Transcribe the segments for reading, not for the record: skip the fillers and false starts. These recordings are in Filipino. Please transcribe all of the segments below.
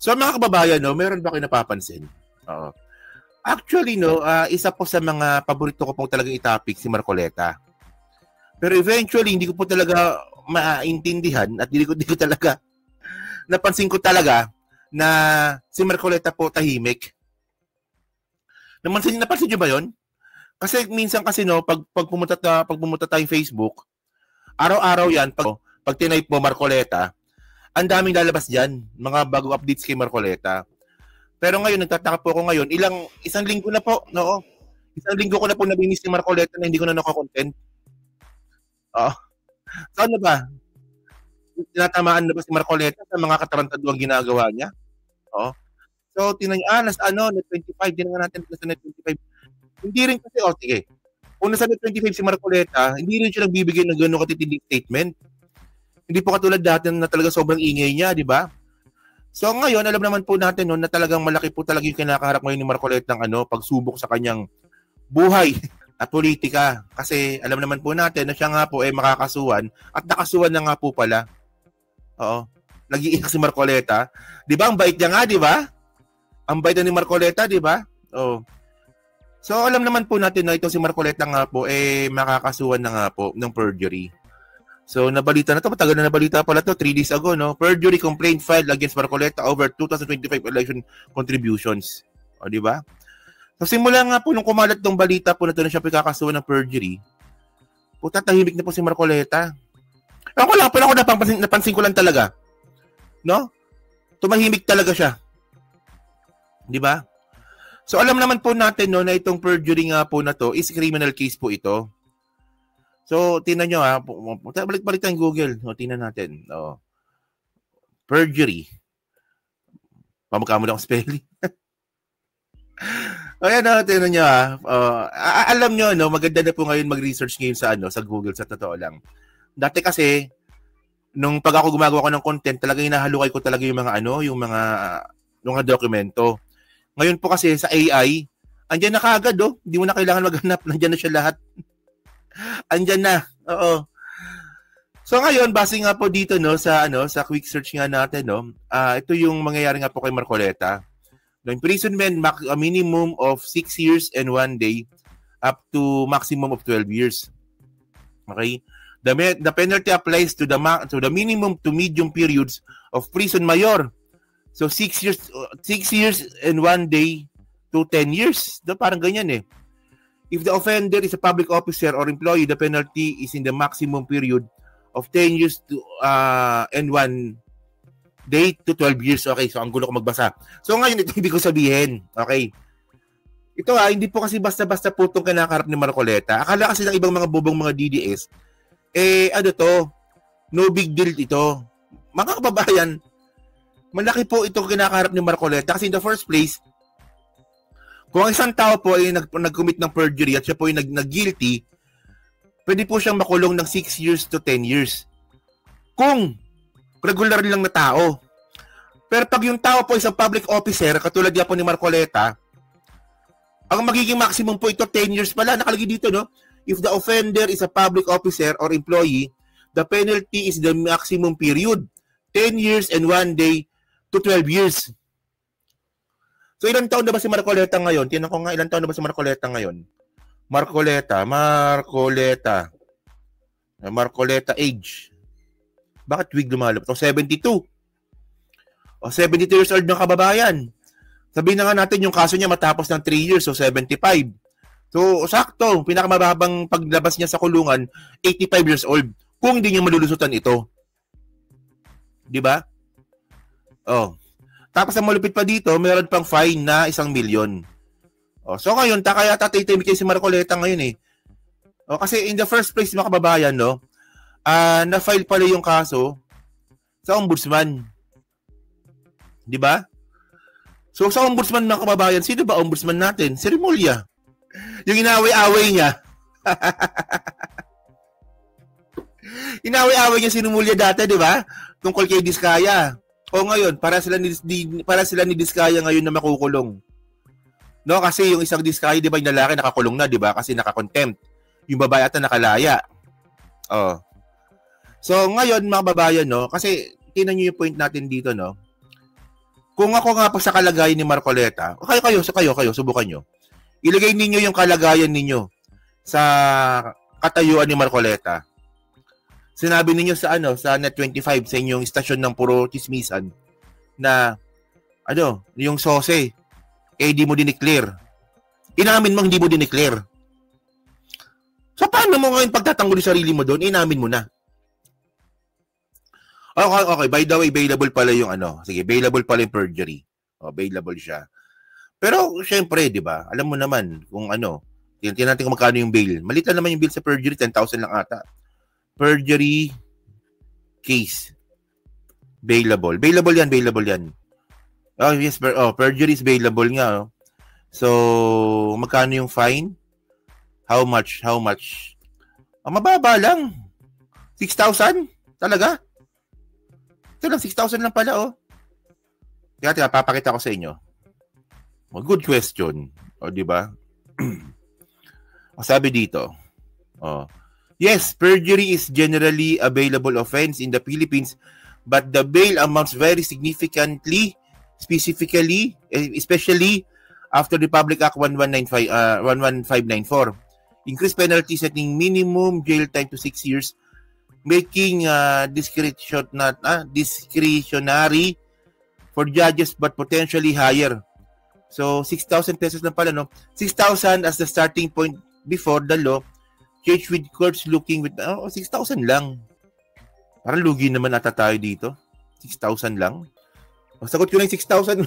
So mga kababayan, no, meron ba kayo napapansin? Oo. Actually, no, isa po sa mga paborito ko pong talagang i-topic si Marcoleta. Pero eventually, hindi ko po talaga maintindihan at hindi ko talaga napansin ko talaga na si Marcoleta po tahimik. Napansin niyo ba 'yon? Kasi minsan kasi no, pag pumunta tayong Facebook, araw-araw 'yan pag tinype mo Marcoleta, ang daming lalabas diyan, mga bagong updates kay Marcoleta. Pero ngayon nagtataka po ako ngayon, isang linggo na po, no. Isang linggo ko na po nabimiss ni Marcoleta na hindi ko na nako-content. Oo. So ano ba? Tinatamaan na ba si Marcoleta sa mga katarantaduang ginagawa niya? Oo. So tingnan niyo, nasa net 25, din nga natin nasa net 25. Hindi rin kasi, sige. Kung nasa net 25 si Marcoleta, hindi rin siya nagbibigay ng gano'ng katitinding statement. Hindi po katulad dati na talaga sobrang ingay niya, di ba? So ngayon, alam naman po natin no, na talagang malaki po talaga yung kinakaharap ngayon ni Marcoleta ng pagsubok sa kanyang buhay at politika. Kasi alam naman po natin na siya nga po ay makakasuhan at nakasuhan na nga po pala. Oo. Nag-iiyak si Marcoleta. Di ba? Ang bait niya nga, di ba? Ang bait na ni Marcoleta, di ba? Oo. So alam naman po natin na ito si Marcoleta nga po makakasuhan na nga po ng perjury. So nabalita na to, matagal na nabalita pala to, 3 days ago, no? Perjury complaint filed against Marcoleta over 2025 election contributions. O di ba? So simula nga po nung kumalat tong balita po na to na siya kakasuhan ng perjury, po tatahimik na po si Marcoleta. Ako napansin ko lang talaga. No? Tumahimik talaga siya. Di ba? So alam naman po natin no na itong perjury nga po na to is criminal case po ito. So tingnan niyo balik tayong Google, tingnan natin. Perjury. Pamukha mo lang spelling. Ayan tingnan niyo alam niyo no, maganda na po ngayon mag-research ngayon sa Google sa totoo lang. Dati kasi nung pag ako gumagawa ko ng content, talagang hinahalukay ko talaga yung mga dokumento. Ngayon po kasi sa AI, andyan na kaagad Hindi mo na kailangan maghanap, nandiyan na siya lahat. Andyan na. Oo. So ngayon, base nga po dito no sa quick search nga natin ito yung mangyayari nga po kay Marcoleta. No, imprisonment a minimum of 6 years and 1 day up to maximum of 12 years. Okay? The penalty applies to the minimum to medium periods of prison mayor. So 6 years and 1 day to 10 years. Parang ganyan eh. If the offender is a public officer or employee, the penalty is in the maximum period of 10 years to and 1 day to 12 years. Okay, so ang gulo ko magbasa. So ngayon ito ibig ko sabihin. Okay. Ito hindi po kasi basta-basta po itong kinakarap ni Marcoleta. Akala kasi ng ibang mga bobong mga DDS, no big deal ito. Mga kababayan, malaki po itong kinakaharap ni Marcoleta kasi in the first place, kung ang isang tao po ay nag-commit ng perjury at siya po ay nag-guilty, pwede po siyang makulong ng 6 years to 10 years. Kung regular lang na tao. Pero pag yung tao po ay isang public officer, katulad niya po ni Marcoleta, ang magiging maximum po ito 10 years pala. Nakalagay dito, no? If the offender is a public officer or employee, the penalty is the maximum period. 10 years and 1 day to 12 years. So ilang taon na ba si Marcoleta ngayon? Tinan ko nga ilang taon na ba si Marcoleta ngayon? Marcoleta age. Bakit wig lumalabas? 72. 72 years old ng kababayan. Sabihin na nga natin yung kaso niya matapos ng 3 years, so 75. So sakto, pinakamababang paglabas niya sa kulungan, 85 years old. Kung hindi niya malulusutan ito. Di ba? Tapos ang malupit pa dito, meron pang fine na 1 million. So ngayon, kaya tataytimik kayo si Marcoleta ngayon eh. Kasi in the first place, mga kababayan, na-file pala yung kaso sa ombudsman. Di ba? So sa ombudsman, mga kababayan, sino ba ombudsman natin? Si Remulla. Yung inaway-away niya. Inaway-away niya si Remulla dati, di ba? Tungkol kay Diskaya. Ngayon, para sila ni Diskaya ngayon na makukulong. No, kasi yung isang Diskaya, di ba, yung lalaki nakakulong na, di ba? Kasi nakakontempt. Yung babae ata nakalaya. So, ngayon, mga babayan, kasi tingnan niyo yung point natin dito, no? Kung ako nga po sa kalagayan ni Marcoleta, kayo, subukan nyo. Ilagay ninyo yung kalagayan ninyo sa katayuan ni Marcoleta. Sinabi ninyo sa sa Net25 sa inyong istasyon ng puro chismisan na yung sose di mo dineclare. Inamin mo hindi mo dineclare. So paano mo ngayon pagtatanggol yung sarili mo doon? Inamin mo na. Okay, by the way, available pala yung sige, available pala yung perjury. Available siya. Pero syempre, 'di ba? Alam mo naman kung tingnan natin kung magkano yung bail. Maliit lang naman yung bail sa perjury, 10,000 lang ata. Perjury case. Bailable. Bailable yan. Oh, yes, perjury is bailable nga. So, magkano yung fine? How much? Mababa lang. 6,000? Talaga? Ito lang, 6,000 lang pala, Kaya, papakita ko sa inyo. Good question. Di ba? Sabi dito, yes, perjury is generally a bailable offense in the Philippines, but the bail amounts vary significantly, specifically, especially after the Republic Act 11594. Increased penalty setting minimum jail time to 6 years, making discretionary for judges but potentially higher. So, 6,000 pesos lang pala, 6,000 as the starting point before the law, change with courts looking with 6,000 lang. Parang lugi naman ata tayo dito. 6,000 lang. Sagot ko na yung 6,000.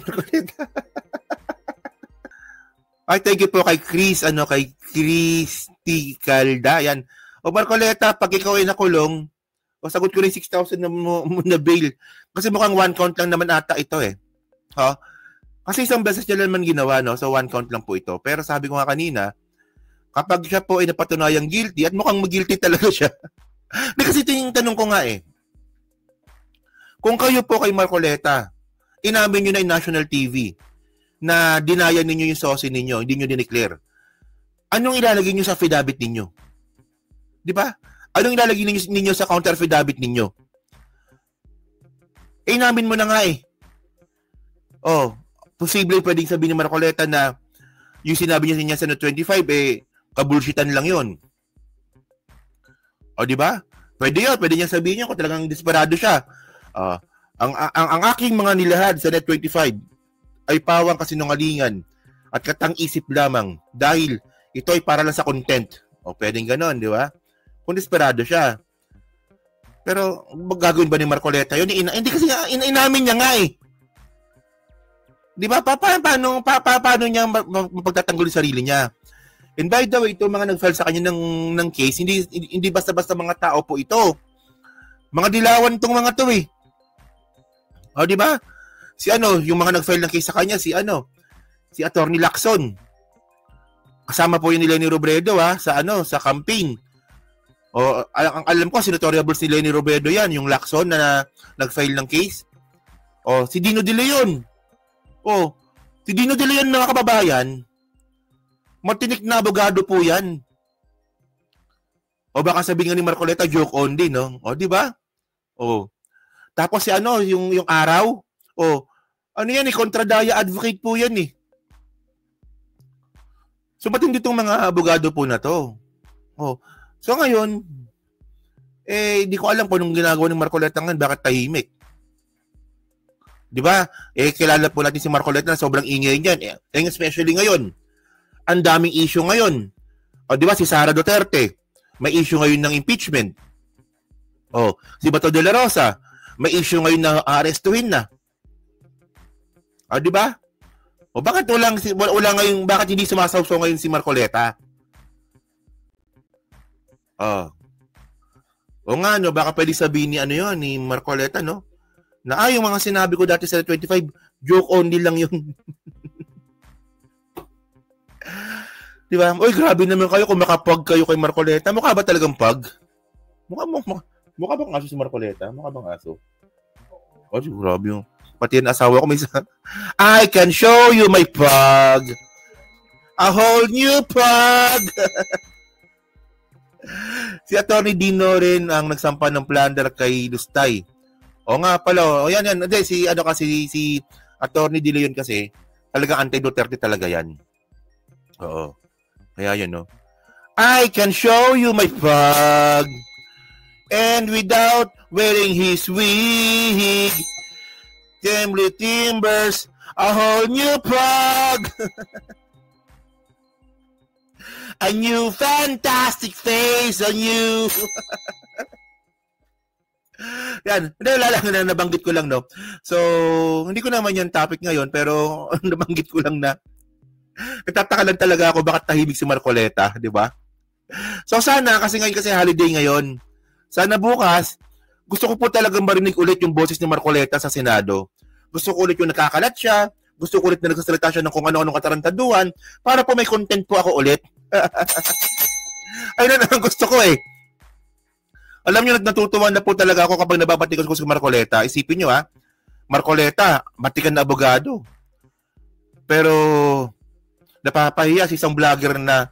Ay, thank you po kay Chris, kay Christy Calda. Yan. Marcoleta, pag ikaw ay nakulong, sagot ko na yung 6,000 na bail. Kasi mukhang one count lang naman ata ito Kasi isang beses niya naman ginawa, so one count lang po ito. Pero sabi ko nga kanina, kapag siya po ay napatunayang guilty, at mukhang mag-guilty talaga siya. Kasi ito yung tanong ko nga Kung kayo po kay Marcoleta, inamin nyo na yung national TV, na dinayan ninyo yung sosi ninyo, hindi nyo dineclare, anong ilalagay nyo sa affidavit ninyo? Di ba? Anong ilalagay ninyo sa counter affidavit ninyo? Inamin mo na nga posible pwedeng sabihin ni Marcoleta na yung sinabi niya sa Net25 kabulshitan lang yon. Di ba? Pwede yun. Pwede niya sabihin niya kung talagang desperado siya. Ang aking mga nilahad sa Net25 ay pawang kasinungalingan at katang-isip lamang dahil ito ay para lang sa content. Pwedeng ganon, di ba? Kung desperado siya. Pero gagawin ba ni Marcoleta yun? Hindi kasi inamin niya nga Di ba? Paano niya mapagtatanggol yung sarili niya? And by the way, ito mga nag-file sa kanya ng case, hindi basta-basta mga tao po ito. Mga dilawan tong mga to di ba? Yung mga nag-file ng case sa kanya, si Attorney Lacson. Kasama po yun ni Lenny Robredo sa campaign. Ang alam ko, senatoriables ni Lenny Robredo yan, yung Lacson na nag-file ng case. Si Dino De Leon. Si Dino De Leon, mga kababayan, matinik na abogado po yan. Baka sabihin nga ni Marcoleta, joke only, no? Di ba? Tapos yung araw, yan kontradaya advocate po yan So, ba't hindi itong mga abogado po na to? So, ngayon, di ko alam kung anong ginagawa ng Marcoleta ngayon, bakit tahimik. Di ba? Kilala po natin si Marcoleta na sobrang ingay niyan. Especially ngayon. Ang daming issue ngayon. Di ba? Si Sara Duterte. May issue ngayon ng impeachment. Si Bato de la Rosa. May issue ngayon na arestuhin na. Di ba? Bakit wala ngayon, bakit hindi sumasawsaw ngayon si Marcoleta? Nga, baka pwede sabihin ni Marcoleta, na yung mga sinabi ko dati sa 25, joke only lang yun. Di ba? Grabe naman kayo kung makapag kayo kay Marcoleta. Mukha ba talagang pag? Mukha bang aso si Marcoleta? Mukha bang aso? Grabe yung... Pati yung asawa ko may I can show you my pug. A whole new pug. Si Atty. Dino rin ang nagsampa ng plunder kay Lustay. Nga pala. Yan. Hindi, si Attorney De Leon kasi, talagang anti-Duterte talaga yan. Oo. Kaya yun, no? I can show you my pug. And without wearing his wig, Timbers, a whole new pug. A new fantastic face on you. Yan. Hindi, wala lang na nabanggit ko lang, no? So, hindi ko naman yung topic ngayon, pero nabanggit ko lang na nagtataka lang talaga ako bakit tahimik si Marcoleta, di ba? So, sana, kasi holiday ngayon, sana bukas, gusto ko po talagang marinig ulit yung boses ni Marcoleta sa Senado. Gusto ko ulit yung nakakalat siya, gusto ko ulit na nagsasalita siya ng kung ano-anong katarantaduhan, para po may content po ako ulit. Ayun na naman gusto ko eh. Alam niyo, natutuwa na po talaga ako kapag nababatikan ko si Marcoleta. Isipin niyo Marcoleta, matikan na abogado. Pero, napapahiya si isang vlogger na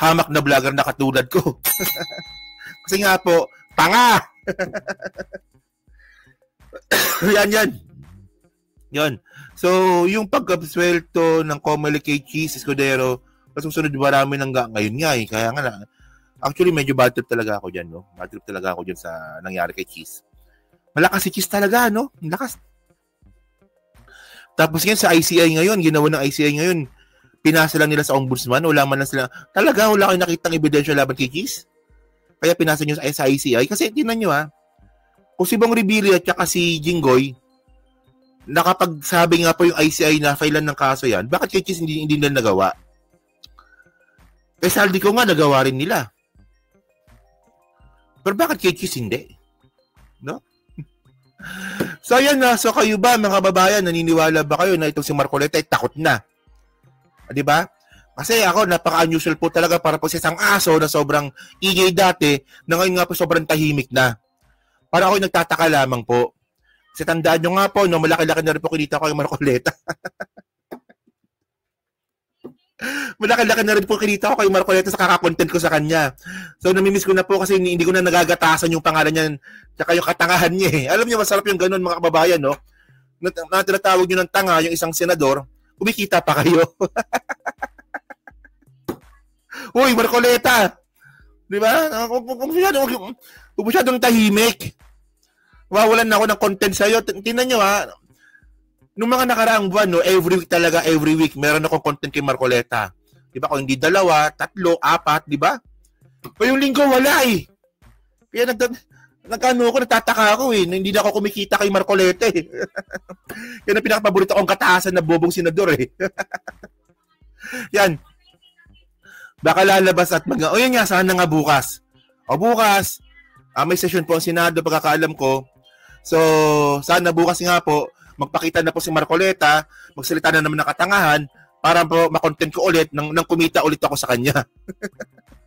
hamak na vlogger na katulad ko. Kasi nga po, tanga! Yan. Yun. So, yung pag-absuelto ng Comelec kay Cheese Escudero, susunod marami ng ngayon nga eh. Kaya nga actually medyo bad trip talaga ako dyan, no? Bad trip talaga ako dyan sa nangyari kay Cheese. Malakas si Cheese talaga, no? Malakas. Tapos yan sa ICI ngayon, ginawa ng ICI ngayon, pinasa lang nila sa ombudsman, wala man lang sila. Talaga, wala kayo nakitang ebidensya laban kay Cheese? Kaya pinasa nyo sa ICI? Kasi tinan nyo kung si Bong Revilla at saka si Jinggoy, nakapagsabi nga po yung ICI na filean ng kaso yan, bakit kay Cheese hindi nila nagawa? Eh, saldi ko nga, nagawa rin nila. Pero bakit kay Cheese hindi? No? So, ayan na. So, kayo ba, mga babayan, naniniwala ba kayo na itong si Marcoleta ay takot na? Di ba? Kasi ako, napaka-unusual po talaga para po sa isang aso na sobrang ingay dati, na ngayon nga po sobrang tahimik na. Para ako nagtataka lamang po. Kasi tandaan nyo nga po, no, malaki-laki na rin po kinita ko yung Marcoleta. Malaki-laki na rin po kinita ko kay Marcoleta sa kaka-content ko sa kanya. So, namimiss ko na po kasi hindi ko na nagagatasan yung pangalan niya tsaka yung katangahan niya eh. Alam niyo, masarap yung ganun mga kababayan, no? Na tinatawag nyo ng tanga yung isang senador, kumikita pa kayo. Uy, Marcoleta! Di ba? Kung masyadong tahimik. Wawalan na ako ng content sa'yo. Tingnan nyo nung mga nakaraang buwan, no, every week, meron akong content kay Marcoleta. Di ba? Kung hindi 2, 3, 4, di ba? O yung linggo, wala eh. Kaya nagtataka ako eh. Hindi na ako kumikita kay Marcoleta eh. Yan ang pinakapaborito kong kataasan na bobong senador eh. Yan. Baka lalabas at o yan nga, sana nga bukas. O bukas, may session po ang Senado, pagkakaalam ko. So, sana bukas nga po, magpakita na po si Marcoleta, magsalita na naman ng katangahan, para po makontent ko ulit, nang kumita ulit ako sa kanya.